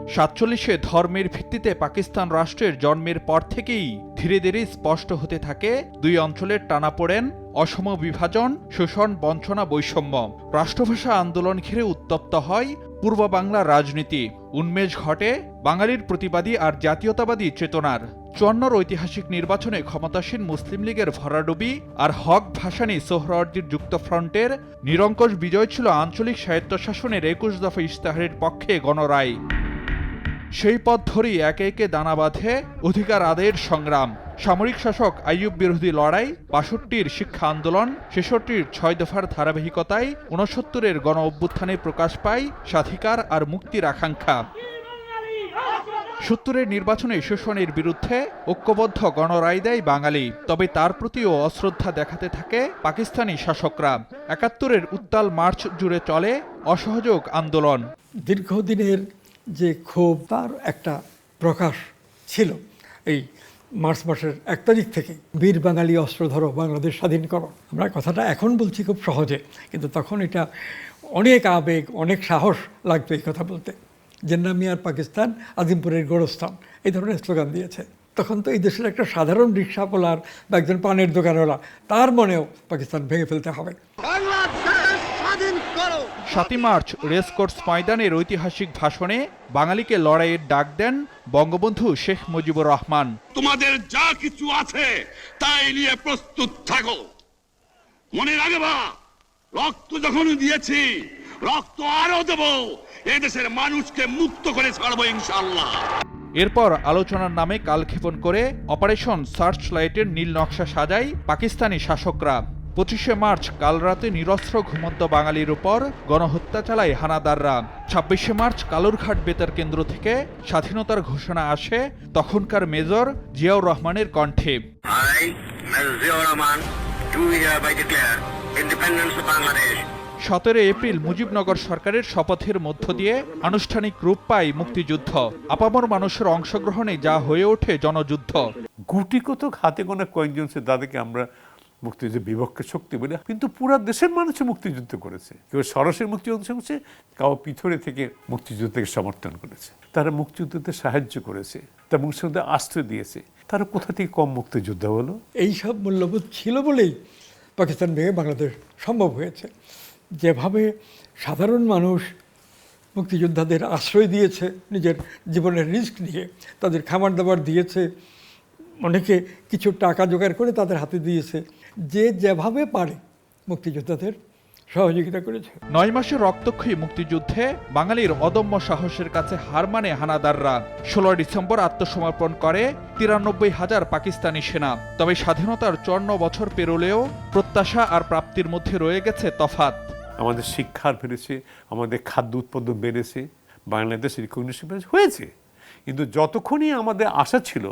1947-এ ধর্মের ভিত্তিতে পাকিস্তান রাষ্ট্রের জন্মের পর থেকেই ধীরে ধীরে স্পষ্ট হতে থাকে দুই অঞ্চলের টানাপোড়েন, অসম বিভাজন, শোষণ, বঞ্চনা, বৈষম্য। রাষ্ট্রভাষা আন্দোলন ঘিরে উত্তপ্ত হয় পূর্ব বাংলার রাজনীতি। উন্মেষ ঘটে বাঙালির প্রতিবাদী আর জাতীয়তাবাদী চেতনার। 54 ঐতিহাসিক নির্বাচনে ক্ষমতাসীন মুসলিম লীগের ভরাডুবি আর হক ভাসানী সোহরাওয়ার্দীর যুক্তফ্রন্টের নিরঙ্কুশ বিজয় ছিল আঞ্চলিক স্বায়ত্তশাসনের 21 দফা ইশতেহারের পক্ষে গণরায়। সেই পথ ধরেই একে একে দানা বাঁধে অধিকার আদায়ের সংগ্রাম। সামরিক শাসক আইয়ুব বিরোধী লড়াই, 62-র শিক্ষা আন্দোলন, 66-র 6 দফার ধারাবাহিকতায় 69-এর গণ অভ্যুত্থানে প্রকাশ পায় স্বাধিকার আর মুক্তির আকাঙ্ক্ষা। 70-এর নির্বাচনে শোষণের বিরুদ্ধে ঐক্যবদ্ধ গণরায় দেয় বাঙালি। তবে তার প্রতিও অশ্রদ্ধা দেখাতে থাকে পাকিস্তানি শাসকরা। 71-এর উত্তাল মার্চ জুড়ে চলে অসহযোগ আন্দোলন। দীর্ঘদিনের যে ক্ষোভ, তার একটা প্রকাশ ছিল এই মার্চ মাসের 1 তারিখ থেকে। বীর বাঙালি অস্ত্র ধরো, বাংলাদেশ স্বাধীন করো। আমরা কথাটা এখন বলছি খুব সহজে, কিন্তু তখন এটা অনেক আবেগ, অনেক সাহস লাগবে এই কথা বলতে। জিন্না মিয়ার পাকিস্তান, আজিমপুরের গোরস্থান, এই ধরনের স্লোগান দিয়েছে। তখন তো এই দেশের একটা সাধারণ রিক্সাওয়ালার বা একজন পানের দোকানওয়ালা, তার মনেও পাকিস্তান ভেঙে ফেলতে হবে। 7 মার্চ রেসকোর্স ময়দানের ঐতিহাসিক ভাষণে বাঙালিকে লড়াইয়ের ডাক দেন বঙ্গবন্ধু শেখ মুজিবুর রহমান। তোমাদের যা কিছু আছে তাই নিয়ে প্রস্তুত থাকো। মনে রাখবা, রক্ত যখন দিয়েছি, রক্ত আরো দেব। এদেশের মানুষকে মুক্ত করে ছাড়বো ইনশাআল্লাহ। এরপর আলোচনার নামে কালক্ষেপণ করে অপারেশন সার্চ লাইটের নীল নকশা সাজায় পাকিস্তানি শাসকরা। 25শে মার্চ কালরাতে নিরস্ত্র ঘুমন্ত বাঙালির উপর গণহত্যা চালায় হানাদাররা। 26শে মার্চ কালুরঘাট বেতার কেন্দ্র থেকে স্বাধীনতার ঘোষণা আসে তখনকার মেজর জিয়াউর রহমানের কণ্ঠে। 17 এপ্রিল মুজিবনগর সরকারের শপথের মধ্য দিয়ে আনুষ্ঠানিক রূপ পায় মুক্তিযুদ্ধ। আপামর মানুষের অংশগ্রহণে যা হয়ে ওঠে জনযুদ্ধ। গুটিকত হাতে গোনা কয়েকজন সে তাদেরকে আমরা মুক্তিযুদ্ধের বিপক্ষে শক্তি বলে, কিন্তু পুরা দেশের মানুষ মুক্তিযুদ্ধ করেছে। কেউ সরাসরি মুক্তিযুদ্ধ করেছে, কেউ পিছনে থেকে মুক্তিযুদ্ধকে সমর্থন করেছে। তারা মুক্তিযুদ্ধতে সাহায্য করেছে, তারা মুক্তিযুদ্ধে আশ্রয় দিয়েছে। তারা কোথা থেকে কম মুক্তিযুদ্ধ হলো? এই সব মূল্যবোধ ছিল বলেই পাকিস্তান ভেঙে বাংলাদেশ সম্ভব হয়েছে। যেভাবে সাধারণ মানুষ মুক্তিযোদ্ধাদের আশ্রয় দিয়েছে, নিজের জীবনের রিস্ক নিয়ে তাদের খাবার দাবার দিয়েছে, অনেকে কিছু টাকা জোগাড় করে তাদের হাতে দিয়েছে, যে যেভাবে পারে মুক্তিযোদ্ধাদের সহযোগিতা করেছে। 9 মাসের রক্তক্ষয়ী মুক্তিযুদ্ধে বাঙালির অদম্য সাহসের কাছে হার মানে হানাদাররা। 16 ডিসেম্বর আত্মসমর্পণ করে 93,000 পাকিস্তানি সেনা। তবে স্বাধীনতার 54 বছর পেরোলেও প্রত্যাশা আর প্রাপ্তির মধ্যে রয়ে গেছে তফাৎ। আমাদের শিক্ষার বেড়েছে, আমাদের খাদ্য উৎপাদন বেড়েছে, বাংলাদেশ রিকগনিশন হয়েছে, কিন্তু যতক্ষণই আমাদের আশা ছিল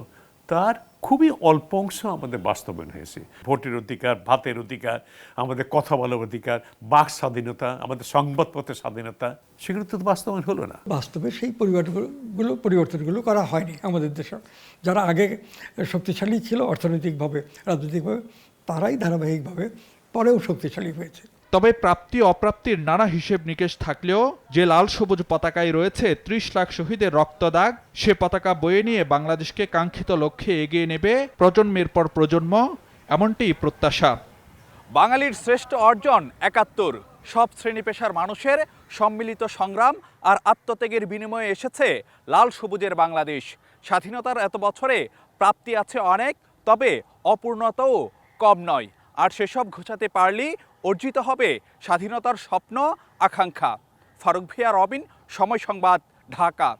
তার খুবই অল্প অংশ আমাদের বাস্তবায়ন হয়েছে। ভোটের অধিকার, ভাতের অধিকার, আমাদের কথা বলার অধিকার, বাক স্বাধীনতা, আমাদের সংবাদপত্রের স্বাধীনতা, সেগুলো তো বাস্তবায়ন হলো না। বাস্তবে সেই পরিবর্তনগুলো করা হয়নি আমাদের দেশে। যারা আগে শক্তিশালী ছিল অর্থনৈতিকভাবে, রাজনৈতিকভাবে, তারাই ধারাবাহিকভাবে পরেও শক্তিশালী হয়েছে। তবে প্রাপ্তি অপ্রাপ্তির নানা হিসেব নিকেশ থাকলেও যে লাল সবুজ পতাকায় রয়েছে 30 লাখ শহীদের রক্তদাগ, সে পতাকা বয়ে নিয়ে বাংলাদেশকে কাঙ্ক্ষিত লক্ষ্যে এগিয়ে নেবে প্রজন্মের পর প্রজন্ম, এমনটি প্রত্যাশা। বাঙালির শ্রেষ্ঠ অর্জন 71। সব শ্রেণী পেশার মানুষের সম্মিলিত সংগ্রাম আর আত্মত্যাগের বিনিময়ে এসেছে লাল সবুজের বাংলাদেশ। স্বাধীনতার এত বছরে প্রাপ্তি আছে অনেক, তবে অপূর্ণতাও কম নয়। আর সেসব ঘোচাতে পারলেই অর্জিত হবে স্বাধীনতার স্বপ্ন, আকাঙ্ক্ষা। ফারুক ভিয়া, রবিন, সময় সংবাদ, ঢাকা।